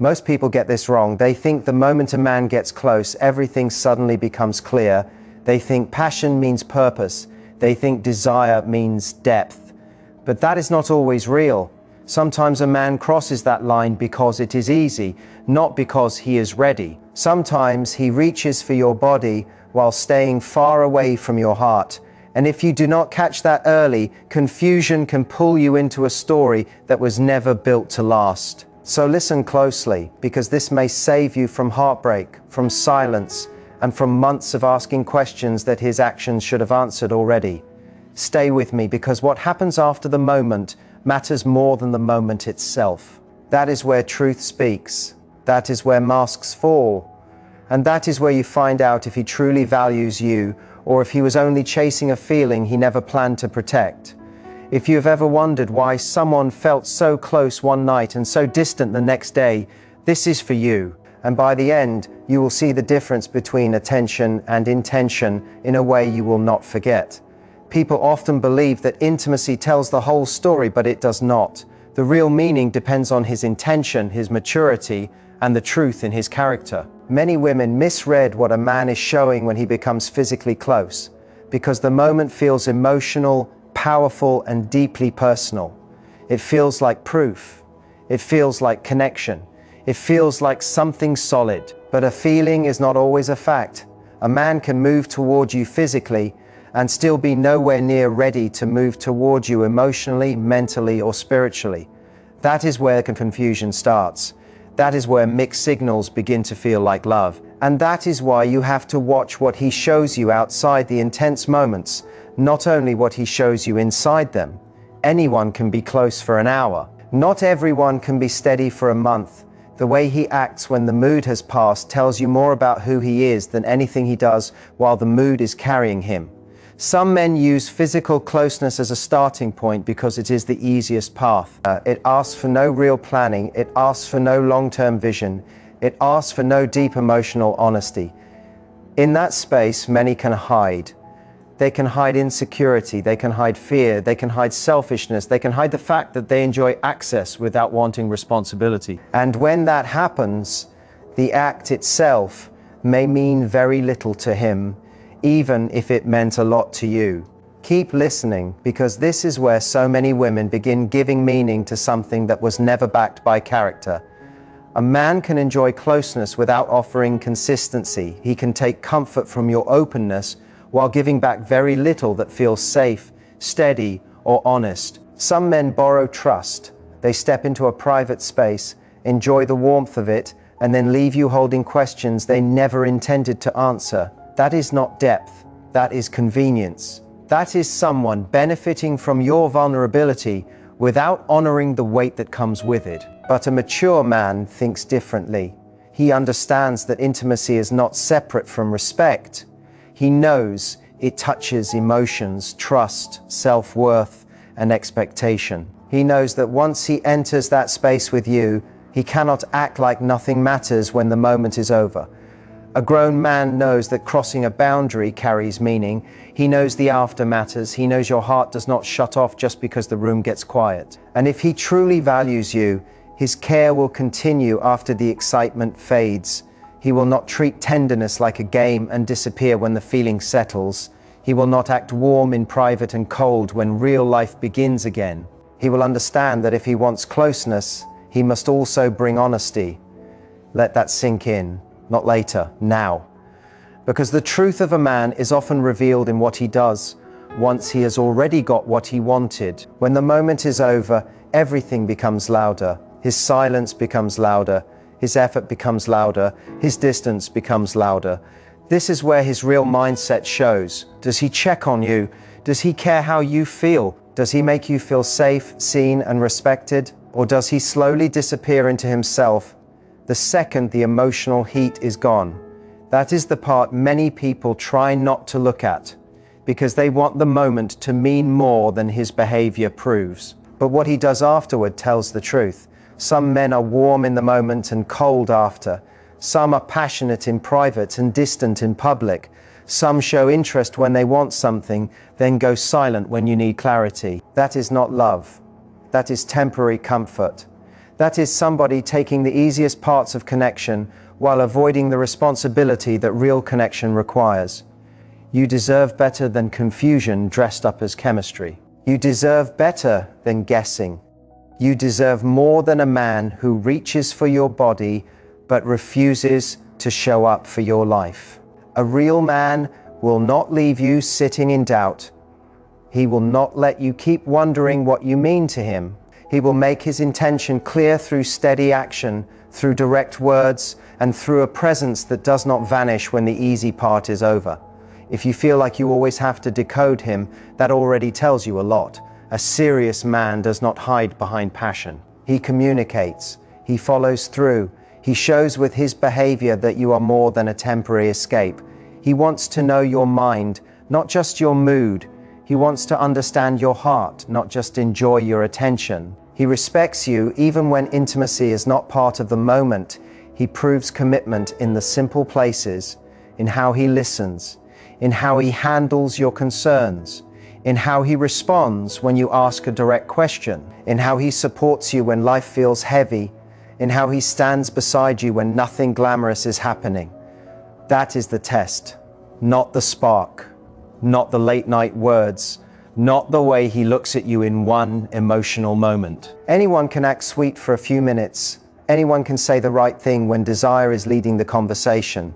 Most people get this wrong. They think the moment a man gets close, everything suddenly becomes clear. They think passion means purpose. They think desire means depth. But that is not always real. Sometimes a man crosses that line because it is easy, not because he is ready. Sometimes he reaches for your body while staying far away from your heart. And if you do not catch that early, confusion can pull you into a story that was never built to last. So listen closely, because this may save you from heartbreak, from silence, and from months of asking questions that his actions should have answered already. Stay with me, because what happens after the moment matters more than the moment itself. That is where truth speaks. That is where masks fall. And that is where you find out if he truly values you, or if he was only chasing a feeling he never planned to protect. If you have ever wondered why someone felt so close one night and so distant the next day, this is for you. And by the end, you will see the difference between attention and intention in a way you will not forget. People often believe that intimacy tells the whole story, but it does not. The real meaning depends on his intention, his maturity, and the truth in his character. Many women misread what a man is showing when he becomes physically close, because the moment feels emotional, powerful, and deeply personal. It feels like proof. It feels like connection. It feels like something solid. But a feeling is not always a fact. A man can move toward you physically and still be nowhere near ready to move toward you emotionally, mentally, or spiritually. That is where confusion starts. That is where mixed signals begin to feel like love. And that is why you have to watch what he shows you outside the intense moments, not only what he shows you inside them. Anyone can be close for an hour. Not everyone can be steady for a month. The way he acts when the mood has passed tells you more about who he is than anything he does while the mood is carrying him. Some men use physical closeness as a starting point because it is the easiest path. It asks for no real planning. It asks for no long-term vision. It asks for no deep emotional honesty. In that space, many can hide. They can hide insecurity, they can hide fear, they can hide selfishness, they can hide the fact that they enjoy access without wanting responsibility. And when that happens, the act itself may mean very little to him, even if it meant a lot to you. Keep listening, because this is where so many women begin giving meaning to something that was never backed by character. A man can enjoy closeness without offering consistency. He can take comfort from your openness while giving back very little that feels safe, steady, or honest. Some men borrow trust. They step into a private space, enjoy the warmth of it, and then leave you holding questions they never intended to answer. That is not depth. That is convenience. That is someone benefiting from your vulnerability without honoring the weight that comes with it. But a mature man thinks differently. He understands that intimacy is not separate from respect. He knows it touches emotions, trust, self-worth, and expectation. He knows that once he enters that space with you, he cannot act like nothing matters when the moment is over. A grown man knows that crossing a boundary carries meaning. He knows the after matters. He knows your heart does not shut off just because the room gets quiet. And if he truly values you, his care will continue after the excitement fades. He will not treat tenderness like a game and disappear when the feeling settles. He will not act warm in private and cold when real life begins again. He will understand that if he wants closeness, he must also bring honesty. Let that sink in, not later, now. Because the truth of a man is often revealed in what he does, once he has already got what he wanted. When the moment is over, everything becomes louder. His silence becomes louder. His effort becomes louder. His distance becomes louder. This is where his real mindset shows. Does he check on you? Does he care how you feel? Does he make you feel safe, seen, and respected? Or does he slowly disappear into himself the second the emotional heat is gone? That is the part many people try not to look at, because they want the moment to mean more than his behavior proves. But what he does afterward tells the truth. Some men are warm in the moment and cold after. Some are passionate in private and distant in public. Some show interest when they want something, then go silent when you need clarity. That is not love. That is temporary comfort. That is somebody taking the easiest parts of connection while avoiding the responsibility that real connection requires. You deserve better than confusion dressed up as chemistry. You deserve better than guessing. You deserve more than a man who reaches for your body but refuses to show up for your life. A real man will not leave you sitting in doubt. He will not let you keep wondering what you mean to him. He will make his intention clear through steady action, through direct words, and through a presence that does not vanish when the easy part is over. If you feel like you always have to decode him, that already tells you a lot. A serious man does not hide behind passion. He communicates. He follows through. He shows with his behavior that you are more than a temporary escape. He wants to know your mind, not just your mood. He wants to understand your heart, not just enjoy your attention. He respects you even when intimacy is not part of the moment. He proves commitment in the simple places, in how he listens, in how he handles your concerns, in how he responds when you ask a direct question, in how he supports you when life feels heavy, in how he stands beside you when nothing glamorous is happening. That is the test, not the spark, not the late night words, not the way he looks at you in one emotional moment. Anyone can act sweet for a few minutes. Anyone can say the right thing when desire is leading the conversation.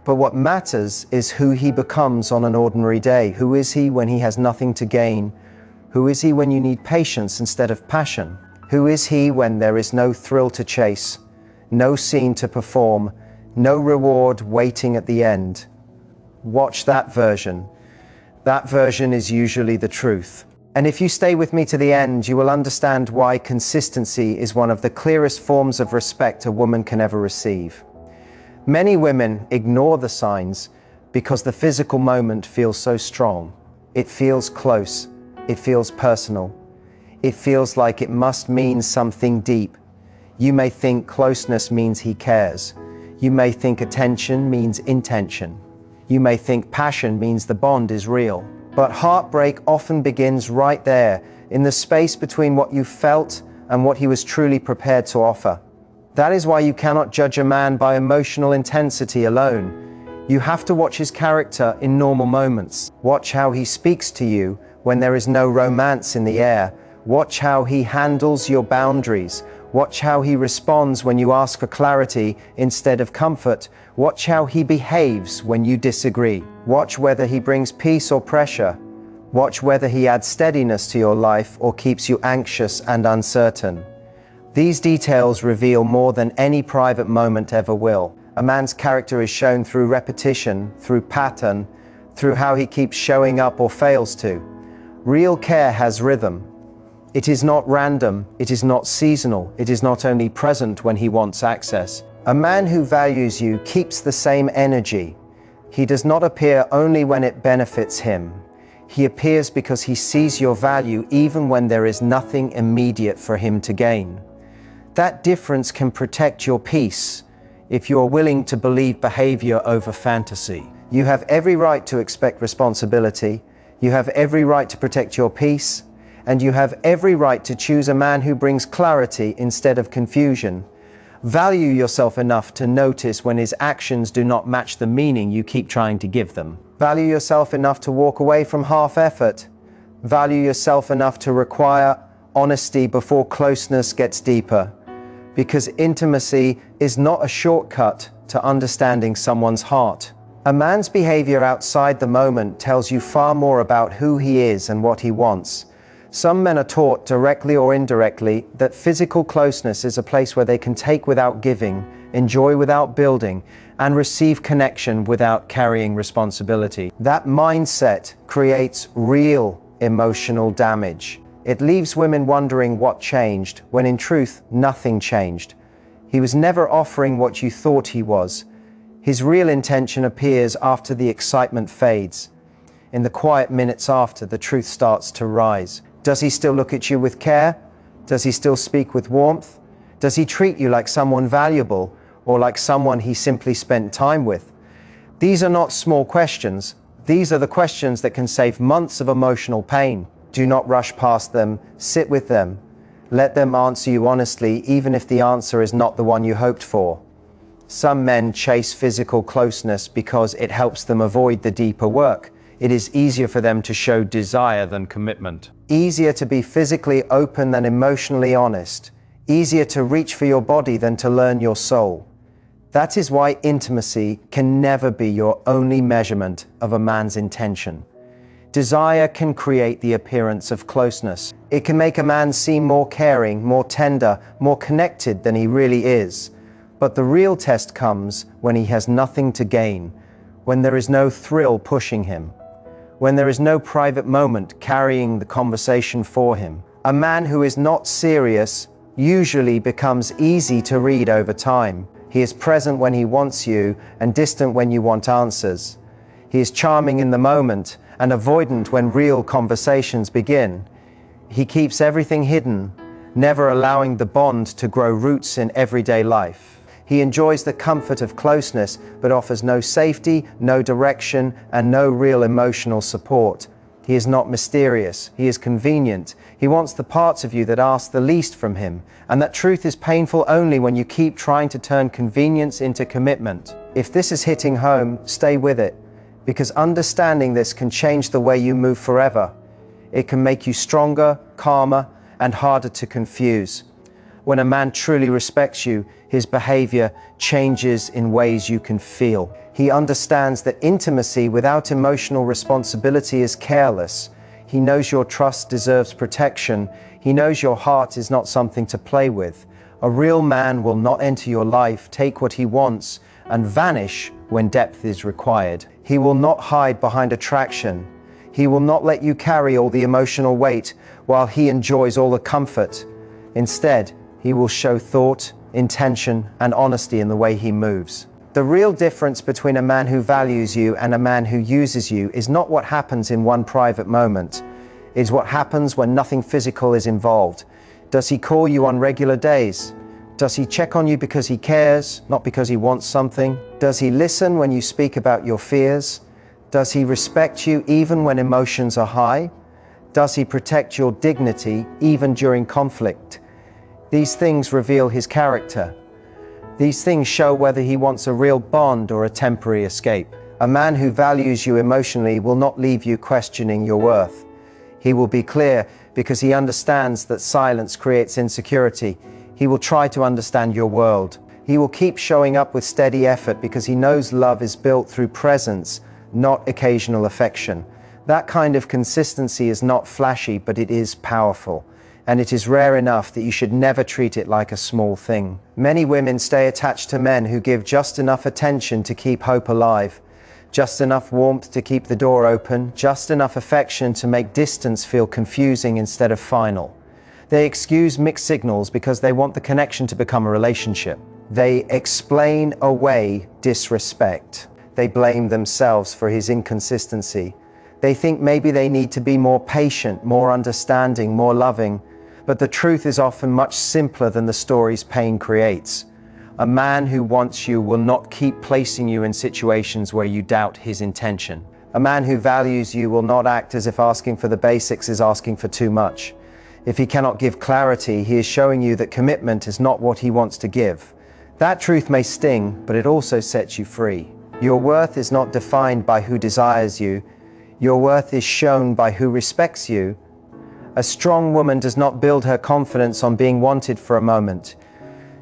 But what matters is who he becomes on an ordinary day. Who is he when he has nothing to gain? Who is he when you need patience instead of passion? Who is he when there is no thrill to chase, no scene to perform, no reward waiting at the end? Watch that version. That version is usually the truth. And if you stay with me to the end, you will understand why consistency is one of the clearest forms of respect a woman can ever receive. Many women ignore the signs because the physical moment feels so strong. It feels close. It feels personal. It feels like it must mean something deep. You may think closeness means he cares. You may think attention means intention. You may think passion means the bond is real. But heartbreak often begins right there, in the space between what you felt and what he was truly prepared to offer. That is why you cannot judge a man by emotional intensity alone. You have to watch his character in normal moments. Watch how he speaks to you when there is no romance in the air. Watch how he handles your boundaries. Watch how he responds when you ask for clarity instead of comfort. Watch how he behaves when you disagree. Watch whether he brings peace or pressure. Watch whether he adds steadiness to your life or keeps you anxious and uncertain. These details reveal more than any private moment ever will. A man's character is shown through repetition, through pattern, through how he keeps showing up or fails to. Real care has rhythm. It is not random, it is not seasonal, it is not only present when he wants access. A man who values you keeps the same energy. He does not appear only when it benefits him. He appears because he sees your value even when there is nothing immediate for him to gain. That difference can protect your peace if you are willing to believe behavior over fantasy. You have every right to expect responsibility. You have every right to protect your peace. And you have every right to choose a man who brings clarity instead of confusion. Value yourself enough to notice when his actions do not match the meaning you keep trying to give them. Value yourself enough to walk away from half effort. Value yourself enough to require honesty before closeness gets deeper. Because intimacy is not a shortcut to understanding someone's heart. A man's behavior outside the moment tells you far more about who he is and what he wants. Some men are taught, directly or indirectly, that physical closeness is a place where they can take without giving, enjoy without building, and receive connection without carrying responsibility. That mindset creates real emotional damage. It leaves women wondering what changed, when in truth, nothing changed. He was never offering what you thought he was. His real intention appears after the excitement fades. In the quiet minutes after, the truth starts to rise. Does he still look at you with care? Does he still speak with warmth? Does he treat you like someone valuable or like someone he simply spent time with? These are not small questions. These are the questions that can save months of emotional pain. Do not rush past them. Sit with them. Let them answer you honestly, even if the answer is not the one you hoped for. Some men chase physical closeness because it helps them avoid the deeper work. It is easier for them to show desire than commitment. Easier to be physically open than emotionally honest. Easier to reach for your body than to learn your soul. That is why intimacy can never be your only measurement of a man's intention. Desire can create the appearance of closeness. It can make a man seem more caring, more tender, more connected than he really is. But the real test comes when he has nothing to gain, when there is no thrill pushing him, when there is no private moment carrying the conversation for him. A man who is not serious usually becomes easy to read over time. He is present when he wants you and distant when you want answers. He is charming in the moment and avoidant when real conversations begin. He keeps everything hidden, never allowing the bond to grow roots in everyday life. He enjoys the comfort of closeness, but offers no safety, no direction, and no real emotional support. He is not mysterious. He is convenient. He wants the parts of you that ask the least from him, and that truth is painful only when you keep trying to turn convenience into commitment. If this is hitting home, stay with it, because understanding this can change the way you move forever. It can make you stronger, calmer, and harder to confuse. When a man truly respects you, his behavior changes in ways you can feel. He understands that intimacy without emotional responsibility is careless. He knows your trust deserves protection. He knows your heart is not something to play with. A real man will not enter your life, take what he wants, and vanish when depth is required. He will not hide behind attraction. He will not let you carry all the emotional weight while he enjoys all the comfort. Instead, he will show thought, intention, and honesty in the way he moves. The real difference between a man who values you and a man who uses you is not what happens in one private moment. It is what happens when nothing physical is involved. Does he call you on regular days? Does he check on you because he cares, not because he wants something? Does he listen when you speak about your fears? Does he respect you even when emotions are high? Does he protect your dignity even during conflict? These things reveal his character. These things show whether he wants a real bond or a temporary escape. A man who values you emotionally will not leave you questioning your worth. He will be clear because he understands that silence creates insecurity. He will try to understand your world. He will keep showing up with steady effort because he knows love is built through presence, not occasional affection. That kind of consistency is not flashy, but it is powerful. And it is rare enough that you should never treat it like a small thing. Many women stay attached to men who give just enough attention to keep hope alive, just enough warmth to keep the door open, just enough affection to make distance feel confusing instead of final. They excuse mixed signals because they want the connection to become a relationship. They explain away disrespect. They blame themselves for his inconsistency. They think maybe they need to be more patient, more understanding, more loving. But the truth is often much simpler than the stories pain creates. A man who wants you will not keep placing you in situations where you doubt his intention. A man who values you will not act as if asking for the basics is asking for too much. If he cannot give clarity, he is showing you that commitment is not what he wants to give. That truth may sting, but it also sets you free. Your worth is not defined by who desires you. Your worth is shown by who respects you. A strong woman does not build her confidence on being wanted for a moment.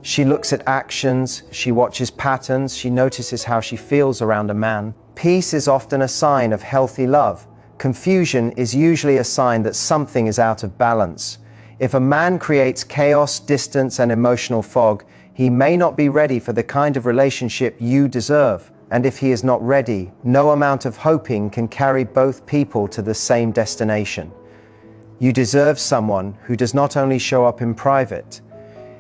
She looks at actions, she watches patterns, she notices how she feels around a man. Peace is often a sign of healthy love. Confusion is usually a sign that something is out of balance. If a man creates chaos, distance, and emotional fog, he may not be ready for the kind of relationship you deserve. And if he is not ready, no amount of hoping can carry both people to the same destination. You deserve someone who does not only show up in private.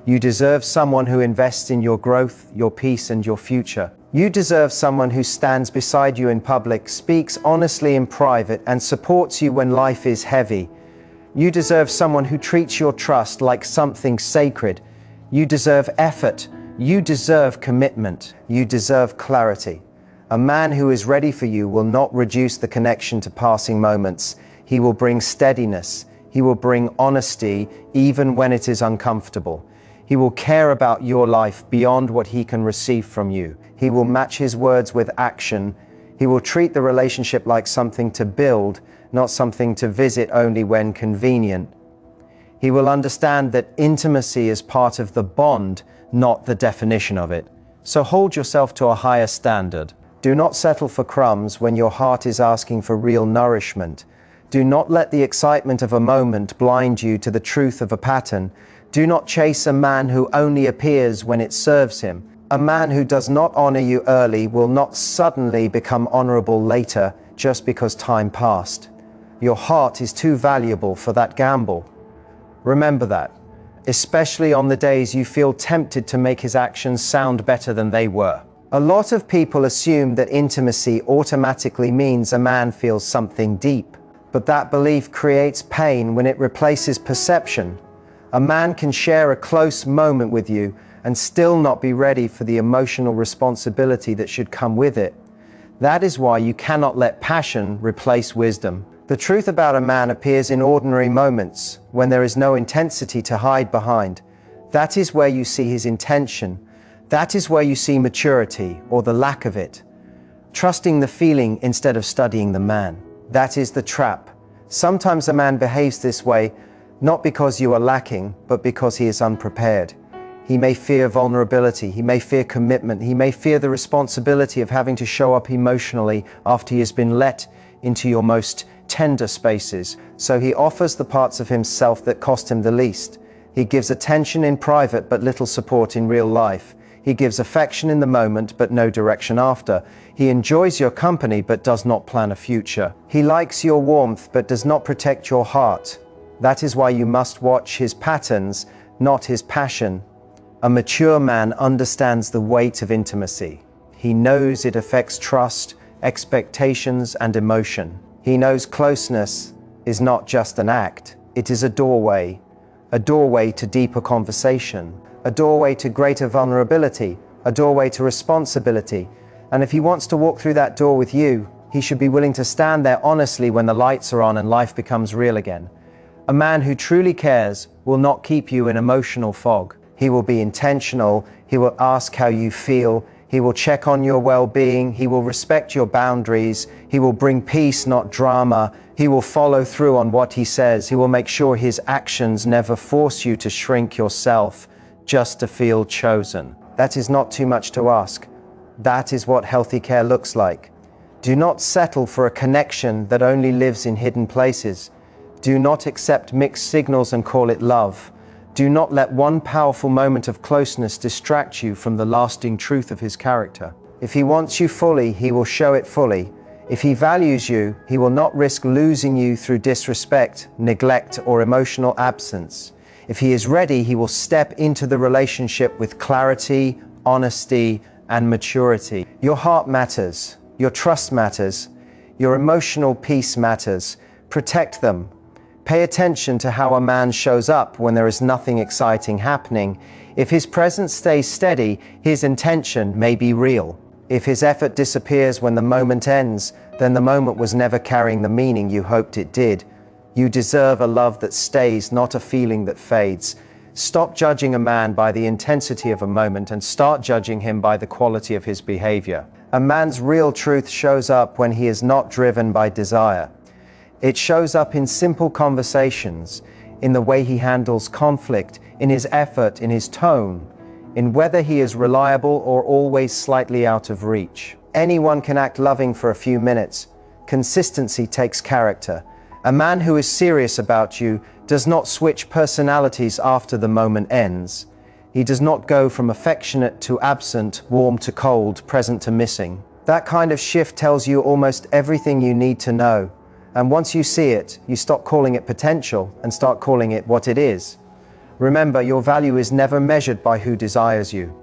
You deserve someone who invests in your growth, your peace, and your future. You deserve someone who stands beside you in public, speaks honestly in private, and supports you when life is heavy. You deserve someone who treats your trust like something sacred. You deserve effort. You deserve commitment. You deserve clarity. A man who is ready for you will not reduce the connection to passing moments. He will bring steadiness. He will bring honesty even when it is uncomfortable. He will care about your life beyond what he can receive from you. He will match his words with action. He will treat the relationship like something to build, not something to visit only when convenient. He will understand that intimacy is part of the bond, not the definition of it. So hold yourself to a higher standard. Do not settle for crumbs when your heart is asking for real nourishment. Do not let the excitement of a moment blind you to the truth of a pattern. Do not chase a man who only appears when it serves him. A man who does not honor you early will not suddenly become honorable later just because time passed. Your heart is too valuable for that gamble. Remember that, especially on the days you feel tempted to make his actions sound better than they were. A lot of people assume that intimacy automatically means a man feels something deep, but that belief creates pain when it replaces perception. A man can share a close moment with you and still not be ready for the emotional responsibility that should come with it. That is why you cannot let passion replace wisdom. The truth about a man appears in ordinary moments, when there is no intensity to hide behind. That is where you see his intention. That is where you see maturity, or the lack of it. Trusting the feeling instead of studying the man. That is the trap. Sometimes a man behaves this way, not because you are lacking, but because he is unprepared. He may fear vulnerability, he may fear commitment, he may fear the responsibility of having to show up emotionally after he has been let into your most tender spaces. So he offers the parts of himself that cost him the least. He gives attention in private but little support in real life. He gives affection in the moment but no direction after. He enjoys your company but does not plan a future. He likes your warmth but does not protect your heart. That is why you must watch his patterns, not his passion. A mature man understands the weight of intimacy. He knows it affects trust, expectations, and emotion. He knows closeness is not just an act, it is a doorway to deeper conversation, a doorway to greater vulnerability, a doorway to responsibility. And if he wants to walk through that door with you, he should be willing to stand there honestly when the lights are on and life becomes real again. A man who truly cares will not keep you in emotional fog. He will be intentional, he will ask how you feel, he will check on your well-being, he will respect your boundaries, he will bring peace, not drama, he will follow through on what he says, he will make sure his actions never force you to shrink yourself just to feel chosen. That is not too much to ask. That is what healthy care looks like. Do not settle for a connection that only lives in hidden places. Do not accept mixed signals and call it love. Do not let one powerful moment of closeness distract you from the lasting truth of his character. If he wants you fully, he will show it fully. If he values you, he will not risk losing you through disrespect, neglect, or emotional absence. If he is ready, he will step into the relationship with clarity, honesty, and maturity. Your heart matters. Your trust matters. Your emotional peace matters. Protect them. Pay attention to how a man shows up when there is nothing exciting happening. If his presence stays steady, his intention may be real. If his effort disappears when the moment ends, then the moment was never carrying the meaning you hoped it did. You deserve a love that stays, not a feeling that fades. Stop judging a man by the intensity of a moment and start judging him by the quality of his behavior. A man's real truth shows up when he is not driven by desire. It shows up in simple conversations, in the way he handles conflict, in his effort, in his tone, in whether he is reliable or always slightly out of reach. Anyone can act loving for a few minutes. Consistency takes character. A man who is serious about you does not switch personalities after the moment ends. He does not go from affectionate to absent, warm to cold, present to missing. That kind of shift tells you almost everything you need to know. And once you see it, you stop calling it potential and start calling it what it is. Remember, your value is never measured by who desires you.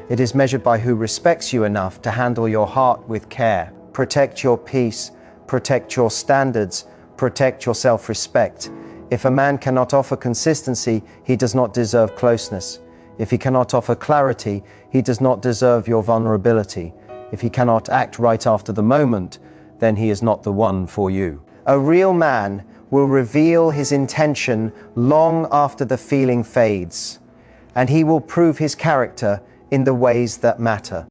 It is measured by who respects you enough to handle your heart with care. Protect your peace, protect your standards, protect your self-respect. If a man cannot offer consistency, he does not deserve closeness. If he cannot offer clarity, he does not deserve your vulnerability. If he cannot act right after the moment, then he is not the one for you. A real man will reveal his intention long after the feeling fades, and he will prove his character in the ways that matter.